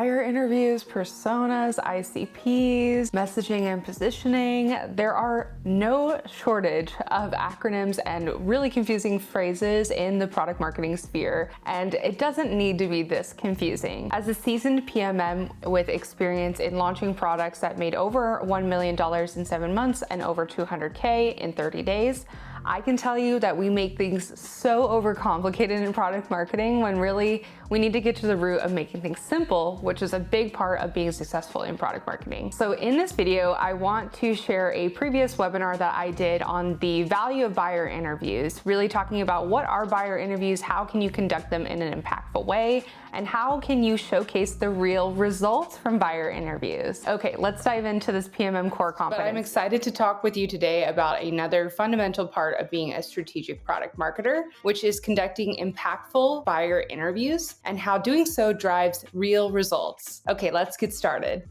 buyer interviews, personas, ICPs, messaging and positioning. There are no shortage of acronyms and really confusing phrases in the product marketing sphere, and it doesn't need to be this confusing. As a seasoned PMM with experience in launching products that made over $1 million in 7 months and over $200K in 30 days, I can tell you that we make things so overcomplicated in product marketing when really we need to get to the root of making things simple, which is a big part of being successful in product marketing. So in this video, I want to share a previous webinar that I did on the value of buyer interviews, really talking about what are buyer interviews, how can you conduct them in an impactful way, and how can you showcase the real results from buyer interviews. Okay, let's dive into this PMM core competence. But I'm excited to talk with you today about another fundamental part of being a strategic product marketer, which is conducting impactful buyer interviews and how doing so drives real results. Okay, let's get started.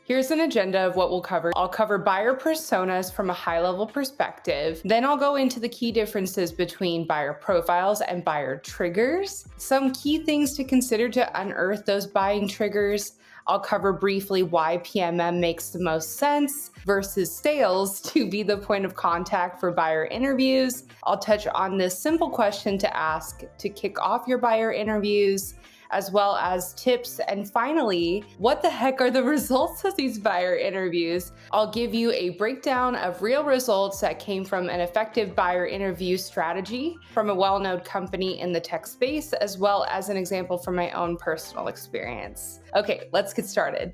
Here's an agenda of what we'll cover. I'll cover buyer personas from a high-level perspective. Then I'll go into the key differences between buyer profiles and buyer triggers, some key things to consider to unearth those buying triggers. I'll cover briefly why PMM makes the most sense versus sales to be the point of contact for buyer interviews. I'll touch on this simple question to ask to kick off your buyer interviews, as well as tips. And finally, what the heck are the results of these buyer interviews? I'll give you a breakdown of real results that came from an effective buyer interview strategy from a well-known company in the tech space, as well as an example from my own personal experience. Okay, let's get started.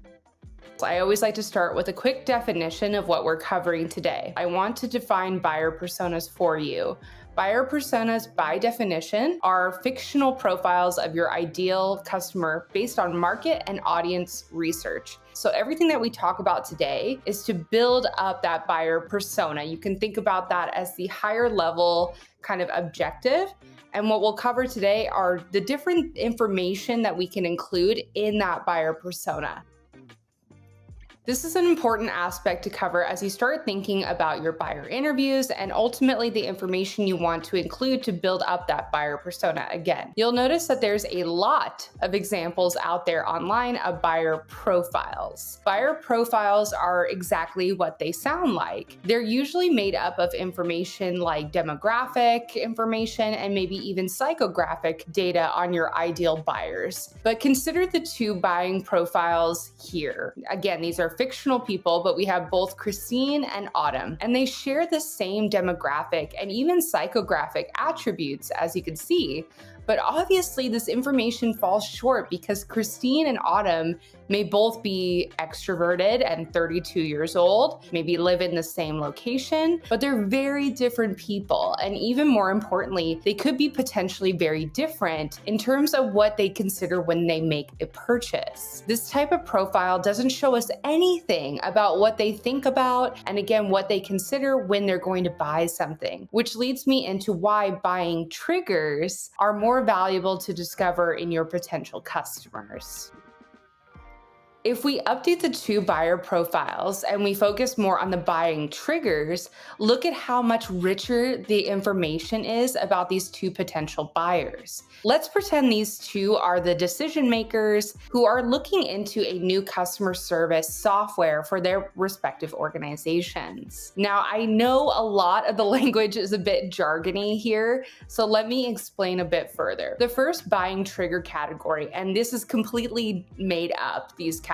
I always like to start with a quick definition of what we're covering today. I want to define buyer personas for you. Buyer personas, by definition, are fictional profiles of your ideal customer based on market and audience research. So everything that we talk about today is to build up that buyer persona. You can think about that as the higher level kind of objective. And what we'll cover today are the different information that we can include in that buyer persona. This is an important aspect to cover as you start thinking about your buyer interviews and ultimately the information you want to include to build up that buyer persona again. You'll notice that there's a lot of examples out there online of buyer profiles. Buyer profiles are exactly what they sound like. They're usually made up of information like demographic information and maybe even psychographic data on your ideal buyers. But consider the two buying profiles here. Again, these are fictional people, but we have both Christine and Autumn, and they share the same demographic and even psychographic attributes, as you can see. But obviously this information falls short because Christine and Autumn may both be extroverted and 32 years old, maybe live in the same location, but they're very different people. And even more importantly, they could be potentially very different in terms of what they consider when they make a purchase. This type of profile doesn't show us anything about what they think about, and again, what they consider when they're going to buy something, which leads me into why buying triggers are more valuable to discover in your potential customers. If we update the two buyer profiles and we focus more on the buying triggers, look at how much richer the information is about these two potential buyers. Let's pretend these two are the decision makers who are looking into a new customer service software for their respective organizations. Now, I know a lot of the language is a bit jargony here, so let me explain a bit further. The first buying trigger category, and this is completely made up, these categories.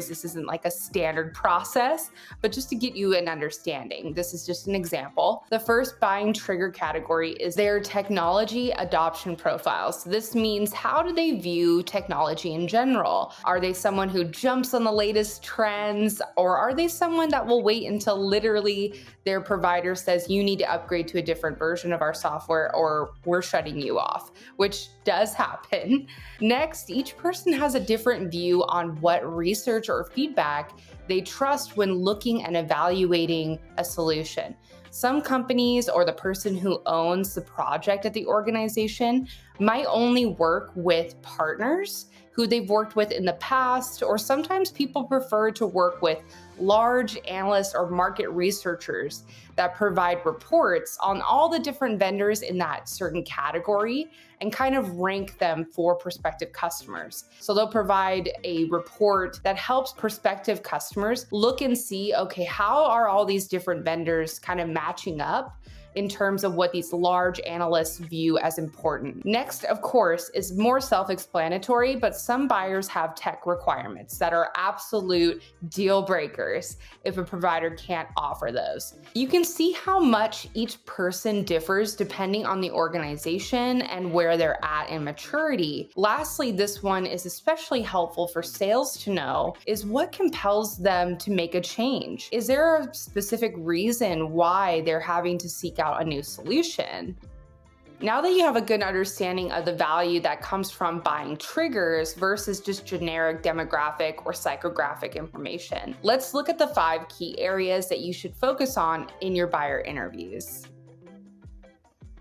This isn't like a standard process, but just to get you an understanding, this is just an example. The first buying trigger category is their technology adoption profiles. So this means, how do they view technology in general? Are they someone who jumps on the latest trends, or are they someone that will wait until literally their provider says you need to upgrade to a different version of our software or we're shutting you off, which does happen. Next, each person has a different view on what research or feedback they trust when looking and evaluating a solution. Some companies or the person who owns the project at the organization might only work with partners who they've worked with in the past, or sometimes people prefer to work with large analysts or market researchers that provide reports on all the different vendors in that certain category and kind of rank them for prospective customers. So they'll provide a report that helps prospective customers look and see, okay, how are all these different vendors kind of matching up in terms of what these large analysts view as important. Next, of course, is more self-explanatory, but some buyers have tech requirements that are absolute deal breakers if a provider can't offer those. You can see how much each person differs depending on the organization and where they're at in maturity. Lastly, this one is especially helpful for sales to know is what compels them to make a change. Is there a specific reason why they're having to seek out a new solution? Now that you have a good understanding of the value that comes from buying triggers versus just generic demographic or psychographic information, let's look at the 5 key areas that you should focus on in your buyer interviews.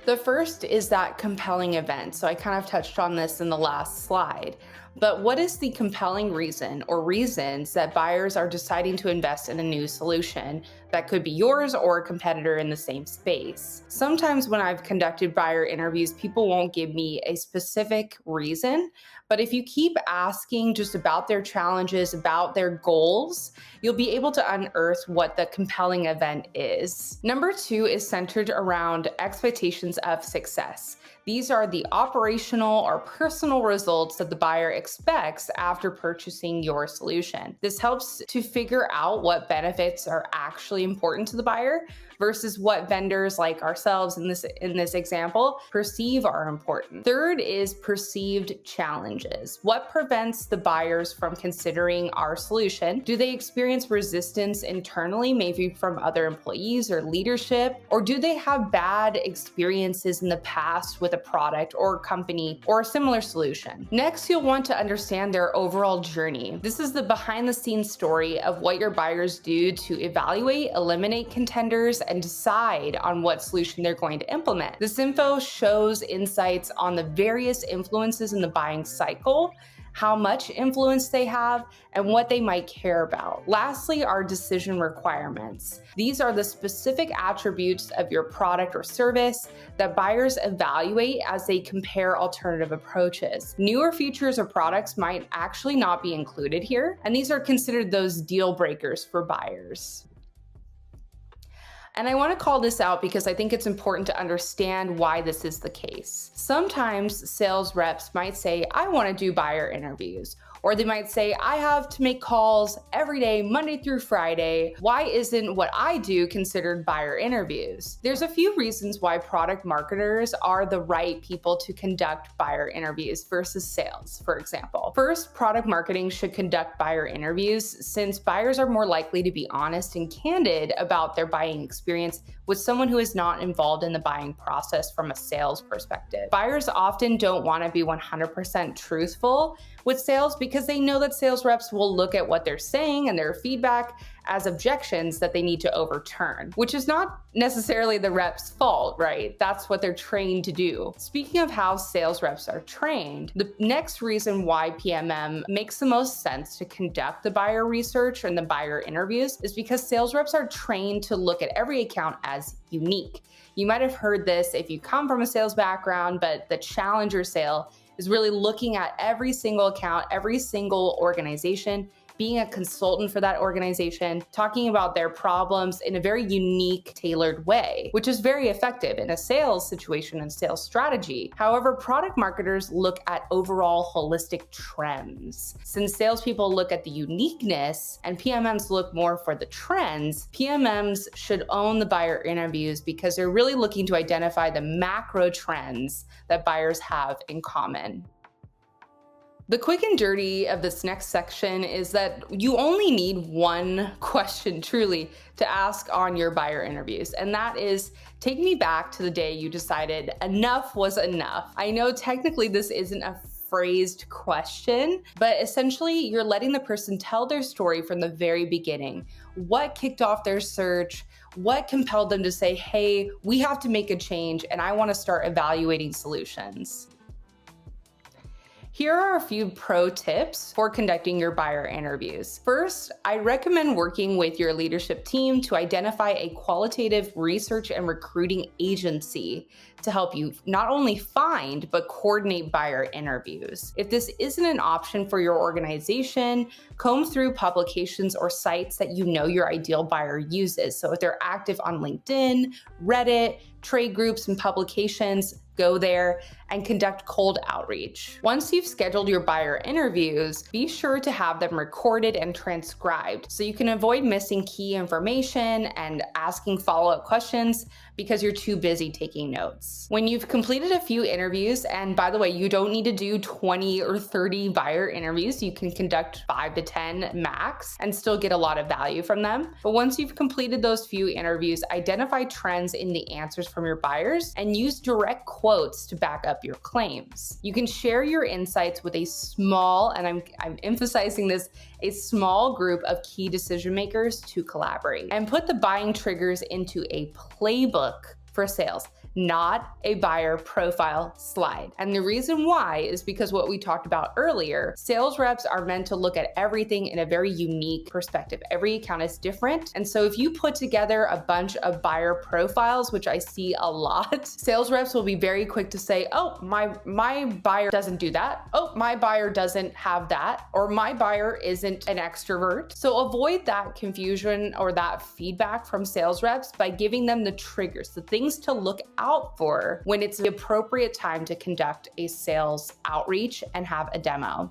The first is that compelling event. So I kind of touched on this in the last slide. But what is the compelling reason or reasons that buyers are deciding to invest in a new solution that could be yours or a competitor in the same space? Sometimes when I've conducted buyer interviews, people won't give me a specific reason, but if you keep asking just about their challenges, about their goals, you'll be able to unearth what the compelling event is. Number 2 is centered around expectations of success. These are the operational or personal results that the buyer expects after purchasing your solution. This helps to figure out what benefits are actually important to the buyer versus what vendors like ourselves in this example perceive are important. Third is perceived challenges. What prevents the buyers from considering our solution? Do they experience resistance internally, maybe from other employees or leadership? Or do they have bad experiences in the past with a product or company or a similar solution? Next, you'll want to understand their overall journey. This is the behind the scenes story of what your buyers do to evaluate, eliminate contenders, and decide on what solution they're going to implement. This info shows insights on the various influences in the buying cycle, how much influence they have, and what they might care about. Lastly, are decision requirements. These are the specific attributes of your product or service that buyers evaluate as they compare alternative approaches. Newer features or products might actually not be included here, and these are considered those deal breakers for buyers. And I want to call this out because I think it's important to understand why this is the case. Sometimes sales reps might say, I want to do buyer interviews. Or they might say, I have to make calls every day, Monday through Friday. Why isn't what I do considered buyer interviews? There's a few reasons why product marketers are the right people to conduct buyer interviews versus sales, for example. First, product marketing should conduct buyer interviews since buyers are more likely to be honest and candid about their buying experience with someone who is not involved in the buying process from a sales perspective. Buyers often don't want to be 100% truthful with sales because they know that sales reps will look at what they're saying and their feedback as objections that they need to overturn, which is not necessarily the rep's fault, right? That's what they're trained to do. Speaking of how sales reps are trained, the next reason why PMM makes the most sense to conduct the buyer research and the buyer interviews is because sales reps are trained to look at every account as unique. You might have heard this if you come from a sales background, but the challenger sale is really looking at every single account, every single organization, being a consultant for that organization, talking about their problems in a very unique, tailored way, which is very effective in a sales situation and sales strategy. However, product marketers look at overall holistic trends. Since salespeople look at the uniqueness and PMMs look more for the trends, PMMs should own the buyer interviews because they're really looking to identify the macro trends that buyers have in common. The quick and dirty of this next section is that you only need one question truly to ask on your buyer interviews, and that is, take me back to the day you decided enough was enough. I know technically this isn't a phrased question, but essentially you're letting the person tell their story from the very beginning. What kicked off their search? What compelled them to say, hey, we have to make a change and I want to start evaluating solutions? Here are a few pro tips for conducting your buyer interviews. First, I recommend working with your leadership team to identify a qualitative research and recruiting agency to help you not only find, but coordinate buyer interviews. If this isn't an option for your organization, comb through publications or sites that you know your ideal buyer uses. So if they're active on LinkedIn, Reddit, trade groups, and publications, go there and conduct cold outreach. Once you've scheduled your buyer interviews, be sure to have them recorded and transcribed so you can avoid missing key information and asking follow-up questions because you're too busy taking notes. When you've completed a few interviews, and by the way, you don't need to do 20 or 30 buyer interviews, you can conduct 5 to 10 max and still get a lot of value from them. But once you've completed those few interviews, identify trends in the answers from your buyers and use direct quotes to back up your claims. You can share your insights with a small, and I'm emphasizing this, a small group of key decision makers to collaborate, and put the buying triggers into a playbook for sales, not a buyer profile slide. And the reason why is because what we talked about earlier, sales reps are meant to look at everything in a very unique perspective. Every account is different. And so if you put together a bunch of buyer profiles, which I see a lot, sales reps will be very quick to say, oh, my buyer doesn't do that. Oh, my buyer doesn't have that. Or my buyer isn't an extrovert. So avoid that confusion or that feedback from sales reps by giving them the triggers, the things to look out for when it's the appropriate time to conduct a sales outreach and have a demo.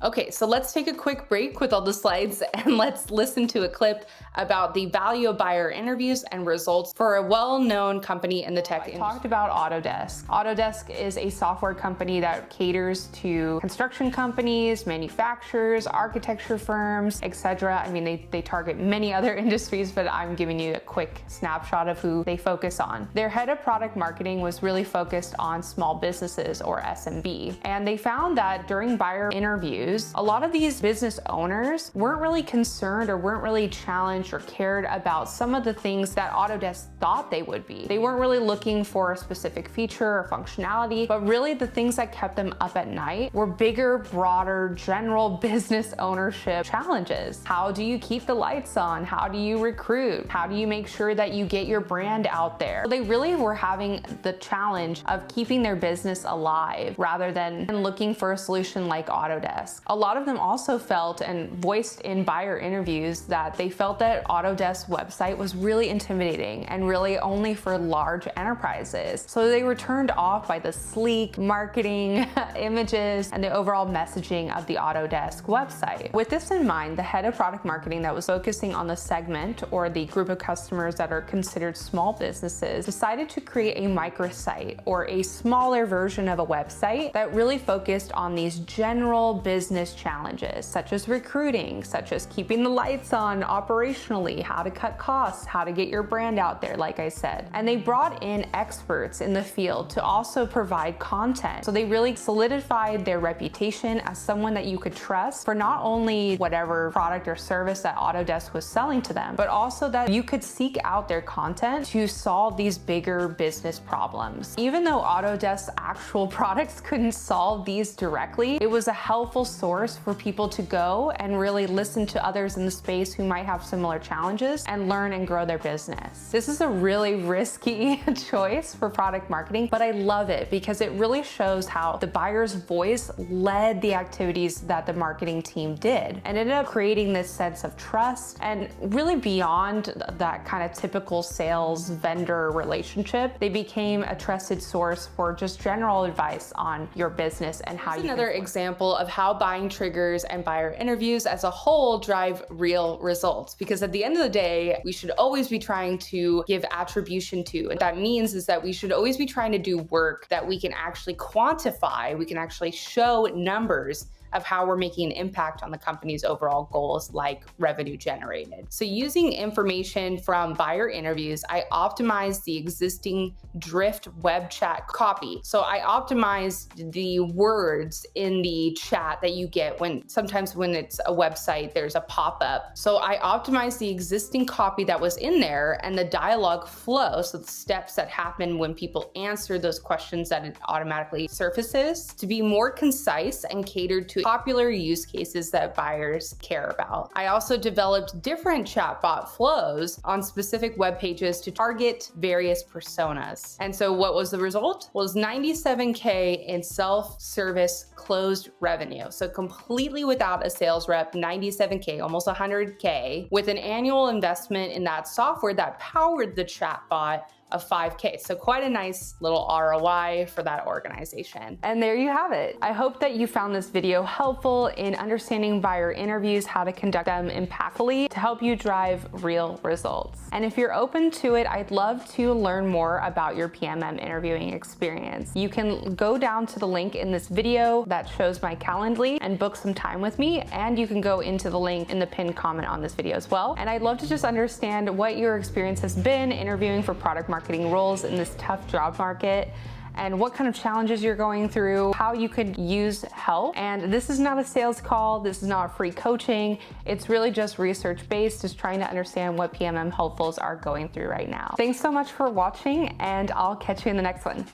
Okay, so let's take a quick break with all the slides and let's listen to a clip about the value of buyer interviews and results for a well-known company in the tech industry. I talked about Autodesk. Autodesk is a software company that caters to construction companies, manufacturers, architecture firms, etc. I mean, they target many other industries, but I'm giving you a quick snapshot of who they focus on. Their head of product marketing was really focused on small businesses or SMB, and they found that during buyer interviews, a lot of these business owners weren't really concerned or weren't really challenged or cared about some of the things that Autodesk thought they would be. They weren't really looking for a specific feature or functionality, but really the things that kept them up at night were bigger, broader, general business ownership challenges. How do you keep the lights on? How do you recruit? How do you make sure that you get your brand out there? They really were having the challenge of keeping their business alive rather than looking for a solution like Autodesk. A lot of them also felt and voiced in buyer interviews that they felt that Autodesk's website was really intimidating and really only for large enterprises. So they were turned off by the sleek marketing images and the overall messaging of the Autodesk website. With this in mind, the head of product marketing that was focusing on the segment or the group of customers that are considered small businesses decided to create a microsite or a smaller version of a website that really focused on these general business challenges, such as recruiting, such as keeping the lights on operationally, how to cut costs, how to get your brand out there, like I said. And they brought in experts in the field to also provide content. So they really solidified their reputation as someone that you could trust for not only whatever product or service that Autodesk was selling to them, but also that you could seek out their content to solve these bigger business problems. Even though Autodesk's actual products couldn't solve these directly, it was a helpful source for people to go and really listen to others in the space who might have similar challenges and learn and grow their business. This is a really risky choice for product marketing, but I love it because it really shows how the buyer's voice led the activities that the marketing team did and ended up creating this sense of trust and really beyond that kind of typical sales vendor relationship. They became a trusted source for just general advice on your business and how you. Another example of how buying triggers and buyer interviews as a whole drive real results, because at the end of the day, we should always be trying to give attribution to. And that means is that we should always be trying to do work that we can actually quantify, we can actually show numbers of how we're making an impact on the company's overall goals, like revenue generated. So using information from buyer interviews, I optimized the existing drift web chat copy. So I optimized the words in the chat that you get sometimes when it's a website, there's a pop-up. So I optimized the existing copy that was in there and the dialogue flow, so the steps that happen when people answer those questions that it automatically surfaces, to be more concise and catered to popular use cases that buyers care about. I also developed different chatbot flows on specific web pages to target various personas. And so what was the result? Was $97K in self-service closed revenue. So completely without a sales rep, $97K, almost $100K, with an annual investment in that software that powered the chatbot of $5K. So quite a nice little ROI for that organization. And there you have it. I hope that you found this video helpful in understanding buyer interviews, how to conduct them impactfully to help you drive real results. And if you're open to it, I'd love to learn more about your PMM interviewing experience. You can go down to the link in this video that shows my Calendly and book some time with me, and you can go into the link in the pinned comment on this video as well. And I'd love to just understand what your experience has been interviewing for product marketing roles in this tough job market, and what kind of challenges you're going through, how you could use help. And this is not a sales call, this is not free coaching, it's really just research-based, just trying to understand what PMM hopefuls are going through right now. Thanks so much for watching, and I'll catch you in the next one.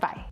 Bye.